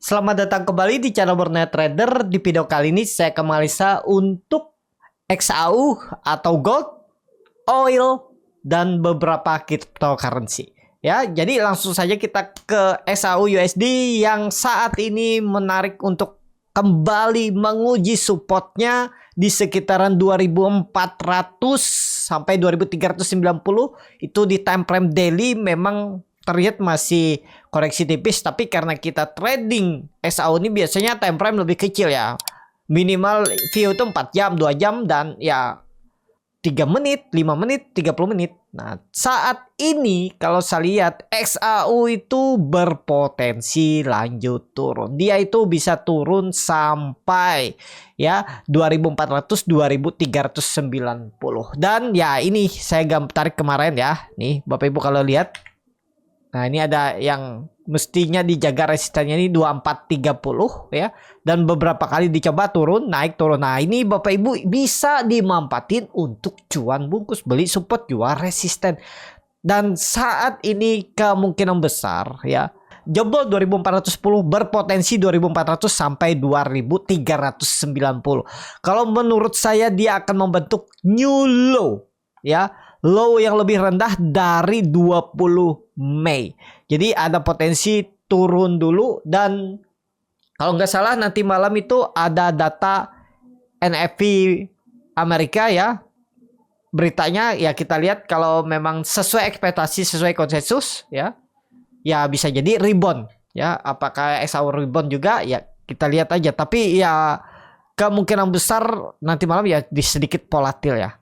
Selamat datang kembali di channel Borneo Trader. Di video kali ini saya ke Malaysia untuk XAU atau gold, oil, dan beberapa cryptocurrency. Ya, jadi langsung saja kita ke XAU USD yang saat ini menarik untuk kembali menguji supportnya di sekitaran 2400 sampai 2390. Itu di time frame daily memang terlihat masih koreksi tipis, tapi karena kita trading XAU ini biasanya time frame lebih kecil ya. Minimal view itu 4 jam, 2 jam, dan ya 3 menit, 5 menit, 30 menit. Nah, saat ini kalau saya lihat XAU itu berpotensi lanjut turun. Dia itu bisa turun sampai ya 2400 2390. Dan ya ini saya tarik kemarin ya. Nih Bapak Ibu kalau lihat. Nah, ini ada yang mestinya dijaga resistennya ini 2430 ya. Dan beberapa kali dicoba turun, naik turun. Nah, ini Bapak Ibu bisa dimanfaatin untuk cuan bungkus, beli support, jual resisten. Dan saat ini kemungkinan besar ya, jebol 2410, berpotensi 2400 sampai 2390. Kalau menurut saya dia akan membentuk new low ya. Low yang lebih rendah dari 20 Mei. Jadi ada potensi turun dulu, dan kalau nggak salah nanti malam itu ada data NFP Amerika ya. Beritanya ya kita lihat kalau memang sesuai ekspektasi, sesuai konsensus ya. Ya bisa jadi rebound ya. Apakah XAU rebound juga ya kita lihat aja. Tapi ya kemungkinan besar nanti malam ya sedikit volatil ya.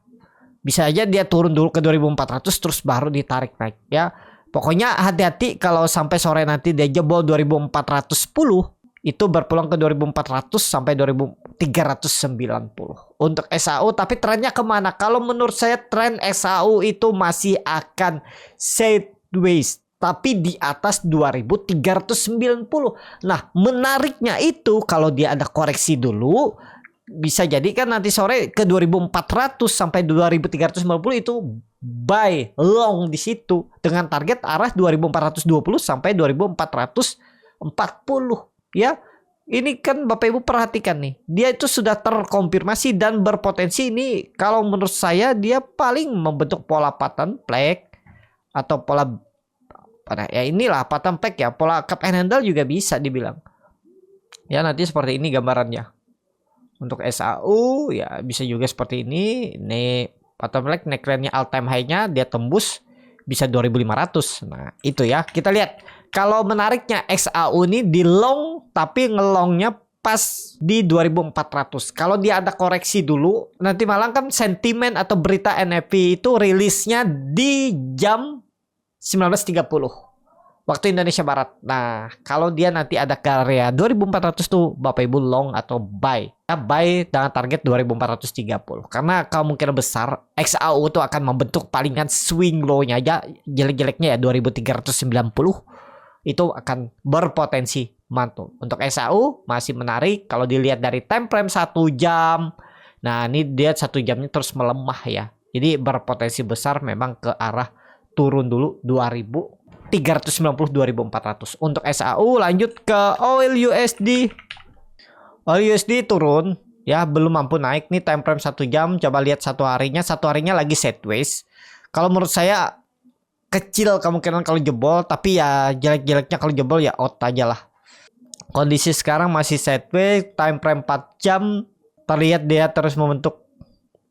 Bisa aja dia turun dulu ke 2400 terus baru ditarik naik ya. Pokoknya hati-hati kalau sampai sore nanti dia jebol 2410, itu berpeluang ke 2400 sampai 2390 untuk XAU. Tapi trennya kemana? Kalau menurut saya tren XAU itu masih akan sideways, tapi di atas 2390. Nah, menariknya itu kalau dia ada koreksi dulu, bisa jadi kan nanti sore ke 2400 sampai 2390 itu buy long di situ dengan target arah 2420 sampai 2440 ya. Ini kan Bapak Ibu perhatikan nih, dia itu sudah terkonfirmasi dan berpotensi. Ini kalau menurut saya dia paling membentuk pola pattern flag atau pola pada ya inilah pattern flag ya, pola cup and handle juga bisa dibilang. Ya nanti seperti ini gambarannya. Untuk XAU ya bisa juga seperti ini. Ini pattern flag neckline-nya all time high-nya dia tembus bisa 2500. Nah, itu ya. Kita lihat kalau menariknya XAU ini di long, tapi ngelongnya pas di 2400. Kalau dia ada koreksi dulu, nanti malam kan sentimen atau berita NFP itu rilisnya di jam 19.30 waktu Indonesia Barat. Nah, kalau dia nanti ada ke area 2400 tuh Bapak Ibu long atau buy. Ya, buy dengan target 2430. Karena kemungkinan besar XAU itu akan membentuk palingan swing low-nya aja, jelek-jeleknya ya 2390. Itu akan berpotensi mantul. Untuk XAU masih menarik kalau dilihat dari time frame 1 jam. Nah, ini dia 1 jamnya terus melemah ya. Jadi berpotensi besar memang ke arah turun dulu 2390 2400. Untuk XAU lanjut ke oil USD. Oil USD turun ya, belum mampu naik nih time frame 1 jam. Coba lihat satu harinya lagi sideways. Kalau menurut saya kecil kemungkinan kalau jebol, tapi ya jelek-jeleknya kalau jebol ya out aja lah. Kondisi sekarang masih sideways, time frame 4 jam terlihat dia terus membentuk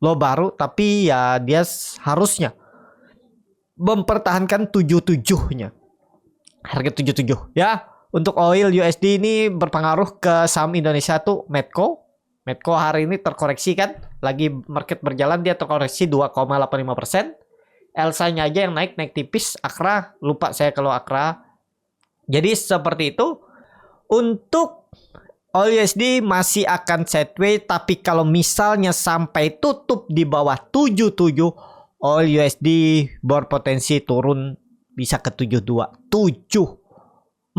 low baru, tapi ya dia harusnya mempertahankan 77-nya. Harga 77 ya. Untuk oil USD ini berpengaruh ke saham Indonesia tuh Medco. Medco hari ini terkoreksi kan, lagi market berjalan dia terkoreksi 2,85%. Elsa-nya aja yang naik tipis. Akra lupa saya kalau Akra. Jadi seperti itu. Untuk oil USD masih akan sideways, tapi kalau misalnya sampai tutup di bawah 77, oil USD berpotensi turun bisa ke 72, 74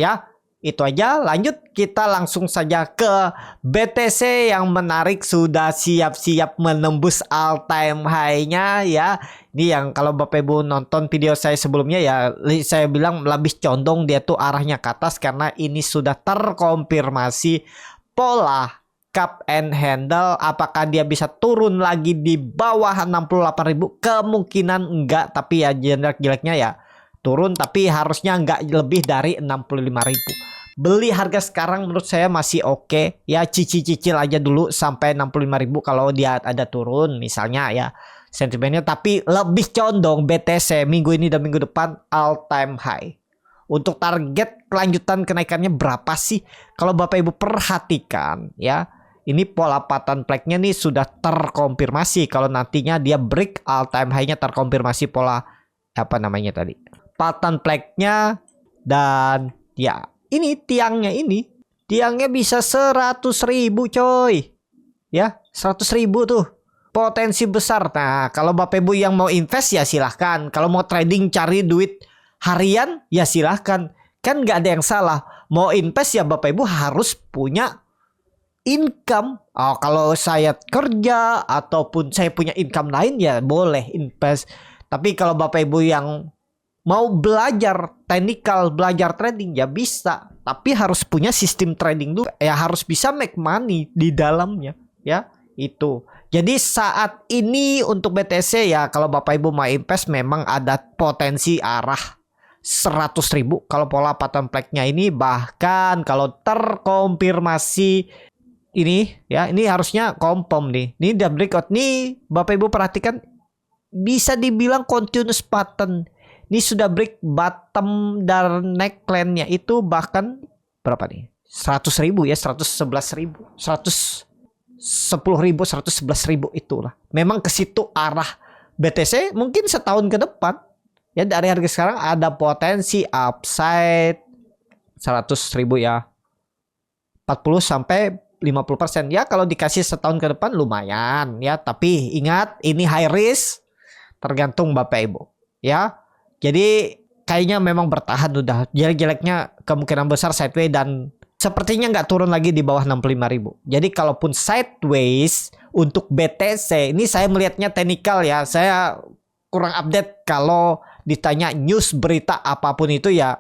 ya. Itu aja, lanjut kita langsung saja ke BTC yang menarik, sudah siap-siap menembus all time high-nya ya. Ini yang kalau Bapak Ibu nonton video saya sebelumnya ya, saya bilang lebih condong dia tuh arahnya ke atas karena ini sudah terkonfirmasi pola cup and handle. Apakah dia bisa turun lagi di bawah 68.000? Kemungkinan enggak, tapi ya jelek-jeleknya ya turun, tapi harusnya enggak lebih dari 65.000. Beli harga sekarang menurut saya masih oke ya, cicil aja dulu sampai 65.000 kalau dia ada turun misalnya ya sentimennya, tapi lebih condong BTC minggu ini dan minggu depan all time high. Untuk target kelanjutan kenaikannya berapa sih? Kalau Bapak Ibu perhatikan ya, ini pola pattern flag-nya nih sudah terkonfirmasi. Kalau nantinya dia break all time high-nya, terkonfirmasi pola apa namanya tadi, pattern flag-nya. Dan ya ini tiangnya bisa 100.000 coy ya, 100.000 tuh potensi besar. Nah kalau Bapak Ibu yang mau invest ya silahkan, kalau mau trading cari duit harian ya silahkan, kan nggak ada yang salah. Mau invest ya Bapak Ibu harus punya income. Oh, kalau saya kerja ataupun saya punya income lain ya boleh invest. Tapi kalau Bapak Ibu yang mau belajar technical, belajar trading ya bisa, tapi harus punya sistem trading dulu ya, harus bisa make money di dalamnya ya. Itu jadi saat ini untuk BTC ya, kalau Bapak Ibu mau invest memang ada potensi arah 100.000 kalau pola pattern flag-nya ini. Bahkan kalau terkonfirmasi ini ya, ini harusnya confirm nih, ini udah breakout nih. Bapak Ibu perhatikan, bisa dibilang continuous pattern. Ini sudah break bottom dan neckline-nya itu bahkan berapa nih? 100.000 ya, 111.000, 110.000, 111.000 itulah. Memang ke situ arah BTC mungkin setahun ke depan. Ya dari harga sekarang ada potensi upside 100.000 ya. 40 sampai 50% ya, kalau dikasih setahun ke depan lumayan ya. Tapi ingat ini high risk, tergantung Bapak Ibu ya. Jadi kayaknya memang bertahan udah. Jelek-jeleknya kemungkinan besar sideways dan sepertinya nggak turun lagi di bawah 65.000. Jadi kalaupun sideways untuk BTC, ini saya melihatnya technical ya. Saya kurang update, kalau ditanya news berita apapun itu ya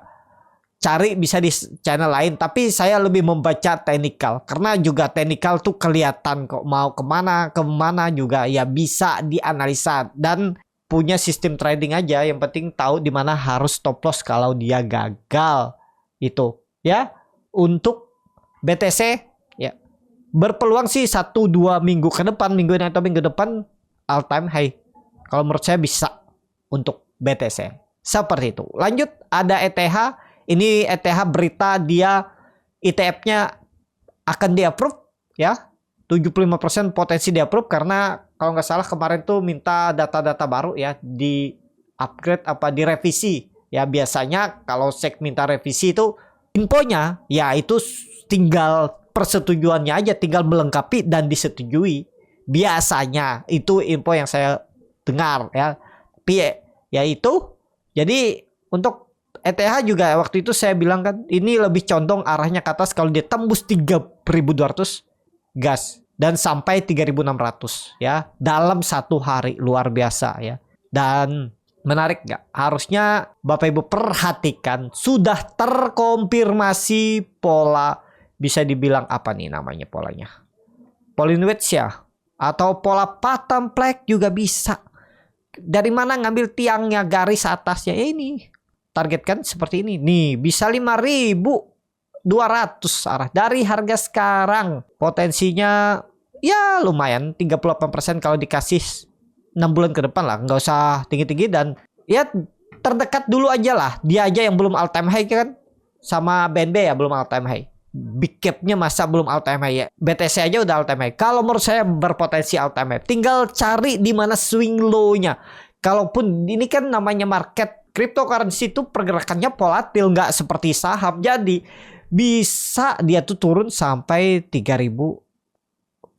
cari bisa di channel lain. Tapi saya lebih membaca technical karena juga technical tuh kelihatan kok mau kemana juga ya bisa dianalisa, dan punya sistem trading aja. Yang penting tahu di mana harus stop loss kalau dia gagal itu ya. Untuk BTC ya berpeluang sih 1-2 minggu ke depan, minggu ini atau minggu depan all time high. Kalau menurut saya bisa untuk BTC seperti itu. Lanjut ada ETH. Ini ETH berita dia ETF-nya akan di-approve ya. 75% potensi di-approve karena kalau nggak salah kemarin tuh minta data-data baru ya, di upgrade apa direvisi ya. Biasanya kalau SEC minta revisi itu infonya ya itu tinggal persetujuannya aja, tinggal melengkapi dan disetujui. Biasanya itu info yang saya dengar ya. Tapi ya itu. Jadi untuk ETH juga waktu itu saya bilang kan ini lebih condong arahnya ke atas. Kalau dia tembus 3.200 gas dan sampai 3.600 ya dalam satu hari, luar biasa ya. Dan menarik nggak? Harusnya Bapak Ibu perhatikan sudah terkonfirmasi pola, bisa dibilang apa nih namanya polanya, Pauline wedge ya, atau pola pattern flag juga bisa. Dari mana ngambil tiangnya, garis atasnya ya, ini targetkan seperti ini nih, bisa 5.200 arah dari harga sekarang. Potensinya ya lumayan 38% kalau dikasih 6 bulan ke depan lah, nggak usah tinggi-tinggi. Dan ya terdekat dulu aja lah, dia aja yang belum all time high kan, sama BNB ya belum all time high. Big cap-nya masa belum all time high ya. BTC aja udah all time high. Kalau menurut saya berpotensi all time high. Tinggal cari di mana swing low-nya. Kalaupun ini kan namanya market cryptocurrency itu pergerakannya volatil, nggak seperti saham. Jadi bisa dia tuh turun sampai 3.400,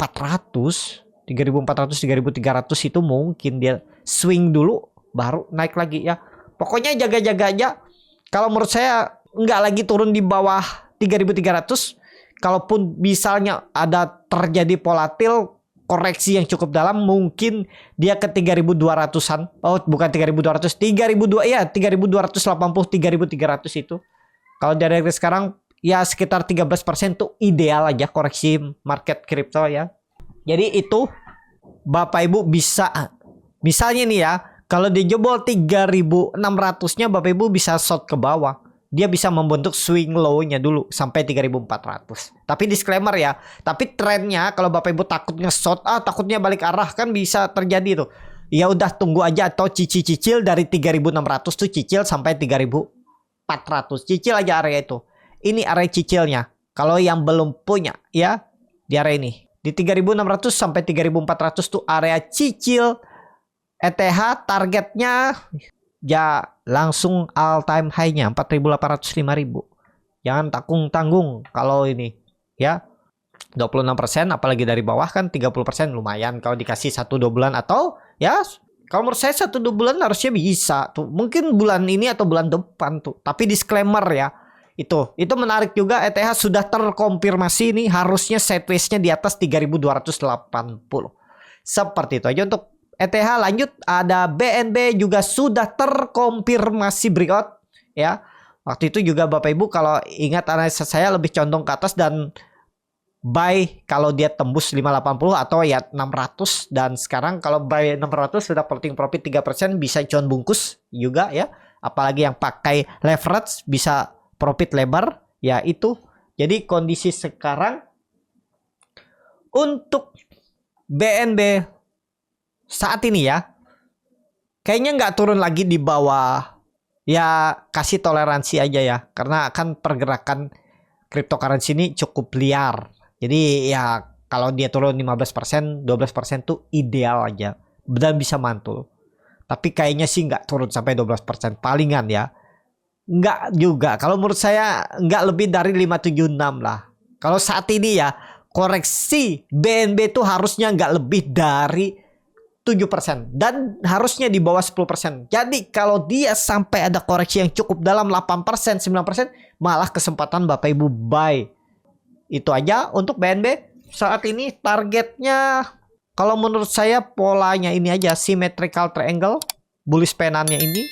3.300 itu mungkin dia swing dulu baru naik lagi ya. Pokoknya jaga-jaga aja. Kalau menurut saya nggak lagi turun di bawah 3.300. Kalaupun misalnya ada terjadi volatil koreksi yang cukup dalam, mungkin dia ke 3.200-an. Oh, bukan 3.200, 3.200 ya, 3.280, 3.300 itu. Kalau dari sekarang ya sekitar 13% tuh ideal aja koreksi market kripto ya. Jadi itu Bapak Ibu bisa, misalnya nih ya, kalau dijebol 3.600-nya Bapak Ibu bisa short ke bawah. Dia bisa membentuk swing low-nya dulu sampai 3.400. Tapi disclaimer ya, tapi trennya kalau Bapak Ibu takut nge-short, takutnya balik arah, kan bisa terjadi tuh. Ya udah tunggu aja atau cicil dari 3.600 tuh cicil sampai 3.400. Cicil aja area itu. Ini area cicilnya. Kalau yang belum punya ya, di area ini. Di 3.600 sampai 3.400 tuh area cicil. ETH targetnya ya langsung all time high-nya 4.800, 5.000. Jangan tanggung-tanggung kalau ini ya. 26%, apalagi dari bawah kan 30% lumayan kalau dikasih 1-2 bulan, atau ya kalau menurut saya 1-2 bulan harusnya bisa tuh. Mungkin bulan ini atau bulan depan tuh. Tapi disclaimer ya. Itu menarik juga, ETH sudah terkonfirmasi nih harusnya sideways-nya di atas 3.280. Seperti itu aja untuk ETH. Lanjut ada BNB juga sudah terkonfirmasi breakout ya. Waktu itu juga Bapak Ibu kalau ingat analisa saya lebih condong ke atas dan buy kalau dia tembus 580 atau ya 600, dan sekarang kalau buy 600 sudah floating profit 3%, bisa cuan bungkus juga ya. Apalagi yang pakai leverage bisa profit lebar ya itu. Jadi kondisi sekarang untuk BNB saat ini ya, kayaknya nggak turun lagi di bawah. Ya kasih toleransi aja ya, karena kan pergerakan cryptocurrency ini cukup liar. Jadi ya kalau dia turun 15%, 12% tuh ideal aja, dan bisa mantul. Tapi kayaknya sih nggak turun sampai 12%, palingan ya. Nggak juga, kalau menurut saya nggak lebih dari 576 lah. Kalau saat ini ya, koreksi BNB tuh harusnya nggak lebih dari 7% dan harusnya di bawah 10%. Jadi kalau dia sampai ada koreksi yang cukup dalam 8%, 9%, malah kesempatan Bapak Ibu buy. Itu aja untuk BNB. Saat ini targetnya kalau menurut saya polanya ini aja, symmetrical triangle, bullish penannya ini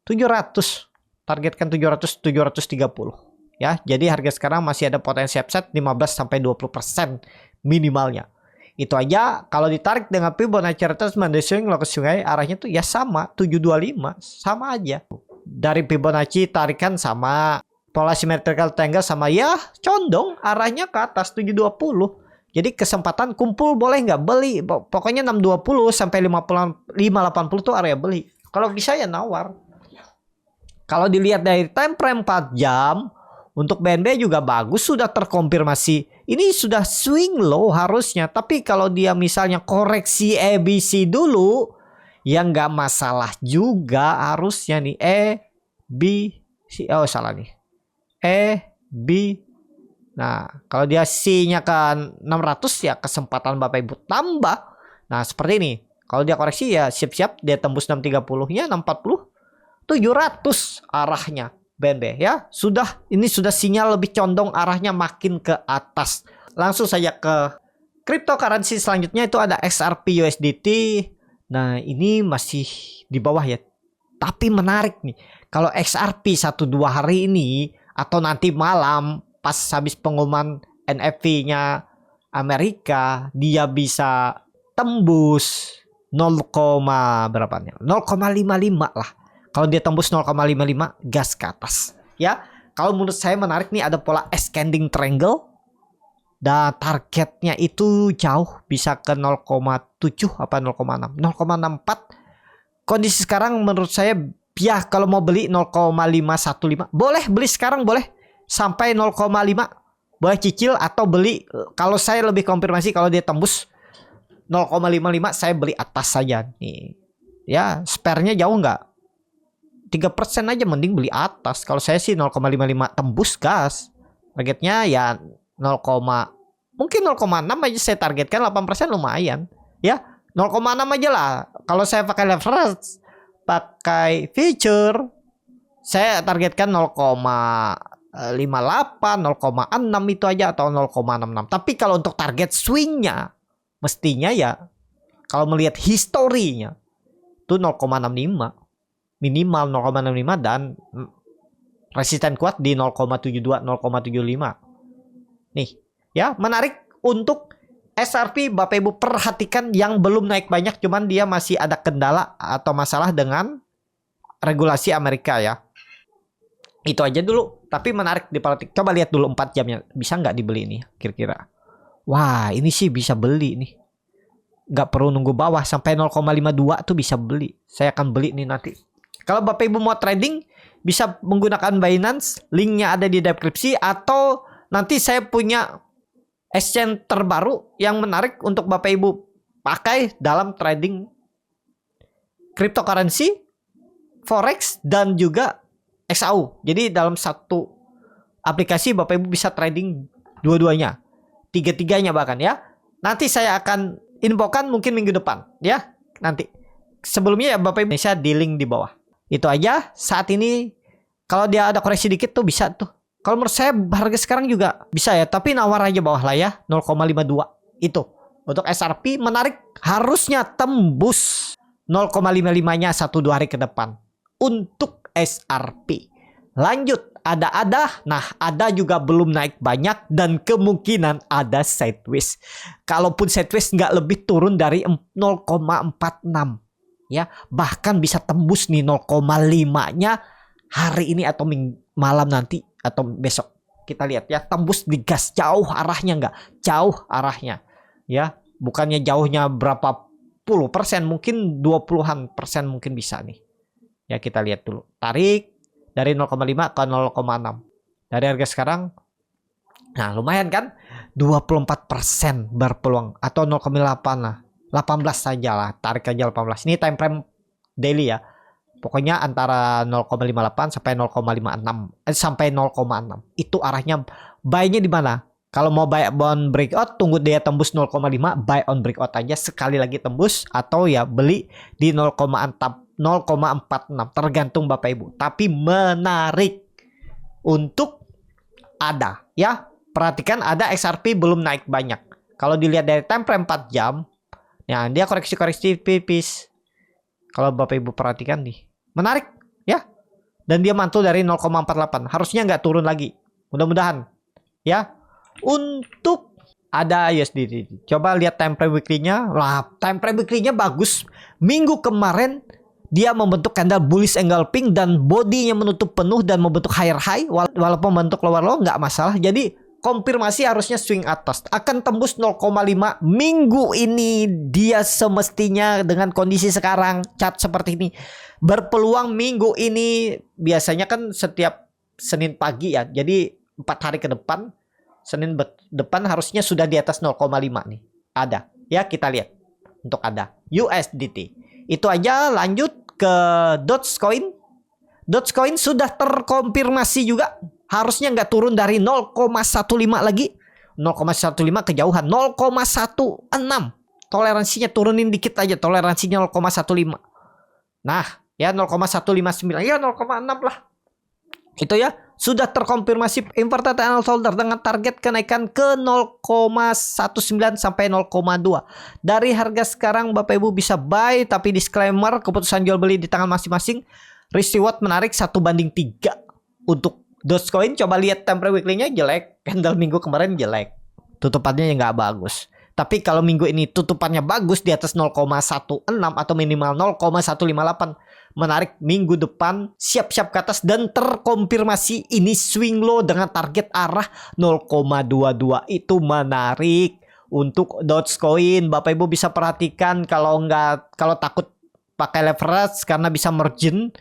700. Targetkan 700, 730 ya. Jadi harga sekarang masih ada potensi upside 15-20% minimalnya. Itu aja. Kalau ditarik dengan Fibonacci retracement dari swing low ke sungai, arahnya tuh ya sama 725, sama aja. Dari Fibonacci tarikan sama, pola symmetrical triangle sama, ya condong arahnya ke atas 720. Jadi kesempatan kumpul, boleh nggak beli. Pokoknya 620 sampai 580 tuh area beli. Kalau bisa ya nawar. Kalau dilihat dari time frame 4 jam untuk BNB juga bagus, sudah terkonfirmasi. Ini sudah swing low harusnya. Tapi kalau dia misalnya koreksi ABC dulu, ya nggak masalah juga harusnya nih. Salah nih. B. Nah, kalau dia C-nya kan 600 ya kesempatan Bapak Ibu tambah. Nah, seperti ini. Kalau dia koreksi ya siap-siap dia tembus 630-nya, 640. 700 arahnya BNB ya. Ini sudah sinyal lebih condong arahnya makin ke atas. Langsung saja ke cryptocurrency selanjutnya, itu ada XRP USDT. Nah, ini masih di bawah ya. Tapi menarik nih. Kalau XRP 1-2 hari ini atau nanti malam pas habis pengumuman NFT-nya Amerika, dia bisa tembus 0, berapanya? 0,55 lah. Kalau dia tembus 0,55, gas ke atas ya. Kalau menurut saya menarik nih, ada pola ascending triangle dan targetnya itu jauh, bisa ke 0,7 apa 0,6, 0,64. Kondisi sekarang menurut saya ya, kalau mau beli 0,515 boleh beli sekarang, boleh sampai 0,5 boleh cicil atau beli. Kalau saya lebih konfirmasi kalau dia tembus 0,55 saya beli atas saja nih ya. Spare-nya jauh nggak? 3% aja mending beli atas. Kalau saya sih 0,55 tembus gas. Targetnya ya 0, mungkin 0,6 aja saya targetkan, 8% lumayan. Ya, 0,6 aja lah. Kalau saya pakai leverage, pakai future, saya targetkan 0,7 0,58, 0,6 itu aja atau 0,66. Tapi kalau untuk target swingnya mestinya ya kalau melihat historinya itu 0,65 minimal 0,65 dan resisten kuat di 0,72, 0,75. Nih, ya menarik untuk SRP. Bapak Ibu perhatikan yang belum naik banyak, cuman dia masih ada kendala atau masalah dengan regulasi Amerika ya. Itu aja dulu, tapi menarik diperhatikan. Coba lihat dulu 4 jamnya, bisa nggak dibeli nih kira-kira. Wah, ini sih bisa beli nih. Nggak perlu nunggu bawah, sampai 0,52 tuh bisa beli. Saya akan beli nih nanti. Kalau Bapak Ibu mau trading, bisa menggunakan Binance, linknya ada di deskripsi, atau nanti saya punya exchange terbaru yang menarik untuk Bapak Ibu pakai dalam trading cryptocurrency, forex, dan juga XAU. Jadi dalam satu aplikasi Bapak Ibu bisa trading dua-duanya, tiga-tiganya bahkan ya. Nanti saya akan infokan mungkin minggu depan ya. Nanti sebelumnya ya Bapak Ibu bisa di link di bawah. Itu aja saat ini. Kalau dia ada koreksi dikit tuh bisa tuh. Kalau menurut saya harga sekarang juga bisa ya, tapi nawar aja bawah lah ya, 0,52 itu. Untuk SRP menarik, harusnya tembus 0,55-nya 1-2 hari ke depan untuk SRP. Lanjut, ada. Nah, ada juga belum naik banyak dan kemungkinan ada sideways. Kalaupun sideways nggak lebih turun dari 0,46 ya, bahkan bisa tembus nih 0,5-nya hari ini atau malam nanti atau besok. Kita lihat ya, tembus di gas jauh arahnya, nggak jauh arahnya ya, bukannya jauhnya berapa puluh persen, mungkin 20-an persen mungkin bisa nih ya. Kita lihat dulu, tarik dari 0,5 ke 0,6 dari harga sekarang. Nah lumayan kan, 24% berpeluang atau 0,8 lah, 18 saja lah, tarik aja 18. Ini time frame daily ya, pokoknya antara 0,58 sampai 0,56 sampai 0,6 itu arahnya. Buy-nya di mana? Kalau mau buy on breakout, tunggu dia tembus 0,5, buy on breakout aja sekali lagi tembus, atau ya beli di 0,46 tergantung Bapak Ibu. Tapi menarik untuk ada ya. Perhatikan ada XRP belum naik banyak. Kalau dilihat dari time frame 4 jam, ya dia koreksi-koreksi tipis. Kalau Bapak Ibu perhatikan nih, menarik ya. Dan dia mantul dari 0,48. Harusnya nggak turun lagi. Mudah-mudahan ya. Untuk ada USDT. Coba lihat time frame weekly-nya. Lah, time frame weekly-nya bagus. Minggu kemarin dia membentuk candle bullish engulfing dan bodinya menutup penuh dan membentuk higher high, walaupun membentuk lower low nggak masalah. Jadi konfirmasi harusnya swing atas, akan tembus 0,5 minggu ini. Dia semestinya dengan kondisi sekarang chart seperti ini berpeluang minggu ini. Biasanya kan setiap Senin pagi ya, jadi 4 hari ke depan, Senin depan harusnya sudah di atas 0,5 nih. Ada ya, kita lihat untuk ada USDT. Itu aja. Lanjut ke Dogecoin. Dogecoin sudah terkonfirmasi juga, harusnya nggak turun dari 0,15 lagi. 0,15 kejauhan, 0,16. Toleransinya turunin dikit aja, toleransinya 0,15. Nah ya 0,159 ya 0,6 lah. Itu ya, sudah terkonfirmasi inverted annual shoulder dengan target kenaikan ke 0,19 sampai 0,2. Dari harga sekarang Bapak Ibu bisa buy, tapi disclaimer, keputusan jual beli di tangan masing-masing. Risk reward menarik 1/3 untuk Dogecoin. Coba lihat time frame weekly-nya jelek, candle minggu kemarin jelek, tutupannya nggak bagus. Tapi kalau minggu ini tutupannya bagus di atas 0,16 atau minimal 0,158, menarik minggu depan siap-siap ke atas dan terkonfirmasi ini swing low dengan target arah 0,22. Itu menarik untuk Dogecoin. Bapak Ibu bisa perhatikan, kalau takut pakai leverage karena bisa margin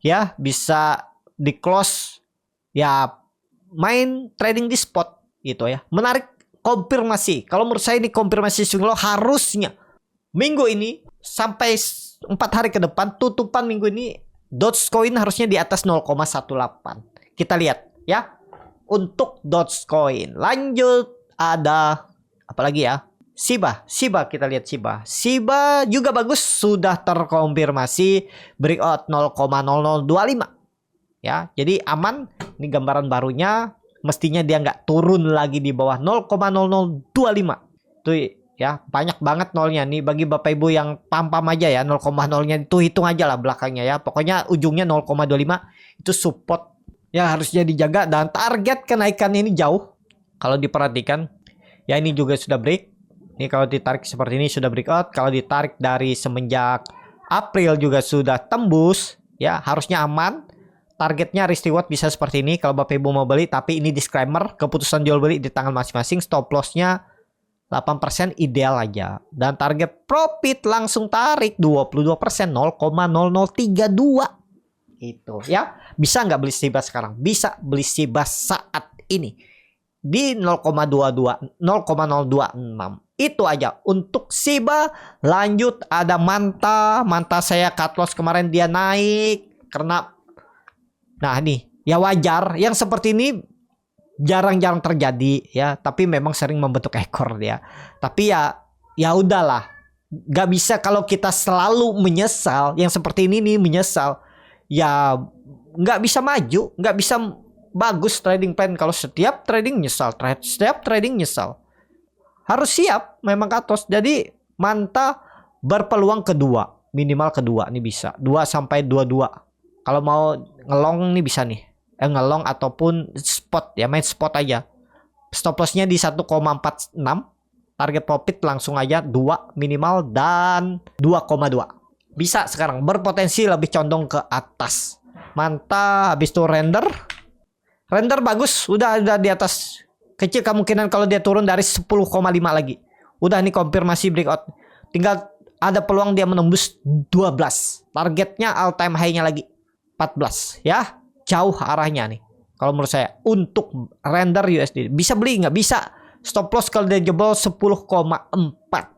ya, bisa di close ya, main trading di spot gitu ya. Menarik konfirmasi. Kalau menurut saya ini konfirmasi swing low, harusnya minggu ini sampai 4 hari ke depan, tutupan minggu ini Dogecoin harusnya di atas 0,18. Kita lihat ya untuk Dogecoin. Lanjut, ada apa lagi ya? Shiba kita lihat Shiba juga bagus, sudah terkonfirmasi breakout 0,0025. ya. Jadi aman. Ini gambaran barunya, mestinya dia nggak turun lagi di bawah 0,0025. Tuh ya, banyak banget nolnya nih bagi Bapak Ibu yang pam-pam aja ya, 0,0-nya itu hitung aja lah belakangnya ya. Pokoknya ujungnya 0,25 itu support ya, harusnya dijaga, dan target kenaikannya ini jauh. Kalau diperhatikan ya, ini juga sudah break. Ini kalau ditarik seperti ini sudah breakout. Kalau ditarik dari semenjak April juga sudah tembus ya, harusnya aman. Targetnya risk reward bisa seperti ini kalau Bapak Ibu mau beli, tapi ini disclaimer, keputusan jual beli di tangan masing-masing. Stop lossnya 8% ideal aja. Dan target profit langsung tarik 22%, 0,0032. Itu ya. Bisa nggak beli Shiba sekarang? Bisa beli Shiba saat ini di 0,22, 0,026. Itu aja untuk Shiba. Lanjut ada Manta. Manta saya cut loss kemarin, dia naik karena, nah nih ya wajar, yang seperti ini jarang-jarang terjadi ya, tapi memang sering membentuk ekor dia. Tapi ya udahlah, nggak bisa kalau kita selalu menyesal. Yang seperti ini nih menyesal, ya nggak bisa maju, nggak bisa bagus trading plan kalau setiap trading nyesal, setiap trading nyesal. Harus siap memang katos. Jadi Manta berpeluang kedua, minimal kedua nih bisa 2 sampai 22. Kalau mau ngelong nih bisa nih. Ngelong ataupun spot ya, main spot aja. Stop lossnya di 1,46. Target profit langsung aja 2 minimal dan 2,2. Bisa sekarang, berpotensi lebih condong ke atas. Mantap. Habis itu render bagus, udah di atas. Kecil kemungkinan kalau dia turun dari 10,5 lagi. Udah nih konfirmasi breakout. Tinggal ada peluang dia menembus 12. Targetnya all time high-nya lagi 14 ya. Jauh arahnya nih kalau menurut saya. Untuk render USD bisa beli nggak? Bisa. Stop loss kalau dia jebol 10,4.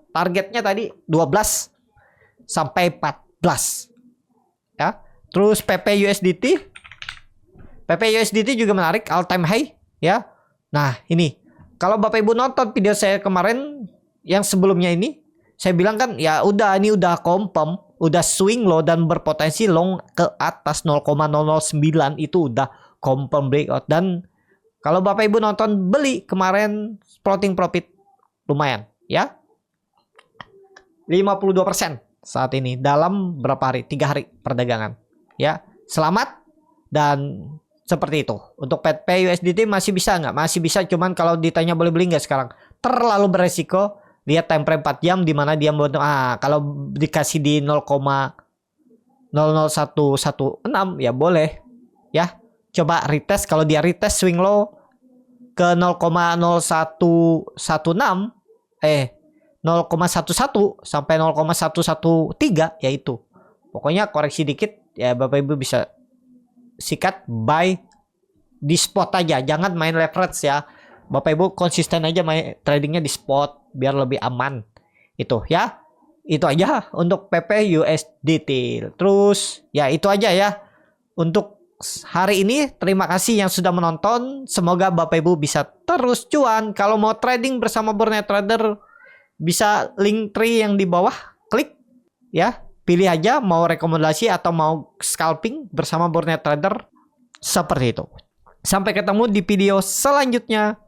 Targetnya tadi 12 sampai 14 ya. Terus PP USDT juga menarik, all time high ya. Nah ini kalau Bapak Ibu nonton video saya kemarin yang sebelumnya ini, saya bilang kan ya udah, ini udah confirm, udah swing low dan berpotensi long ke atas 0,009. Itu udah confirm breakout. Dan kalau Bapak Ibu nonton beli kemarin, floating profit lumayan ya, 52% saat ini dalam berapa hari? 3 hari perdagangan ya. Selamat. Dan seperti itu. Untuk PP USDT masih bisa nggak? Masih bisa, cuman kalau ditanya boleh beli nggak sekarang, terlalu beresiko. Lihat time frame 4 jam di mana dia membentuk. Kalau dikasih di 0,00116 ya boleh ya. Coba retest, kalau dia retest swing low ke 0,0116 0,11 sampai 0,113 ya itu. Pokoknya koreksi dikit ya Bapak Ibu bisa sikat buy di spot aja, jangan main leverage ya. Bapak Ibu konsisten aja main tradingnya di spot biar lebih aman. Itu ya. Itu aja untuk PP USDT. Terus ya itu aja ya untuk hari ini. Terima kasih yang sudah menonton. Semoga Bapak Ibu bisa terus cuan. Kalau mau trading bersama Burnet Trader, bisa link tree yang di bawah, klik ya. Pilih aja mau rekomendasi atau mau scalping bersama Burnet Trader. Seperti itu. Sampai ketemu di video selanjutnya.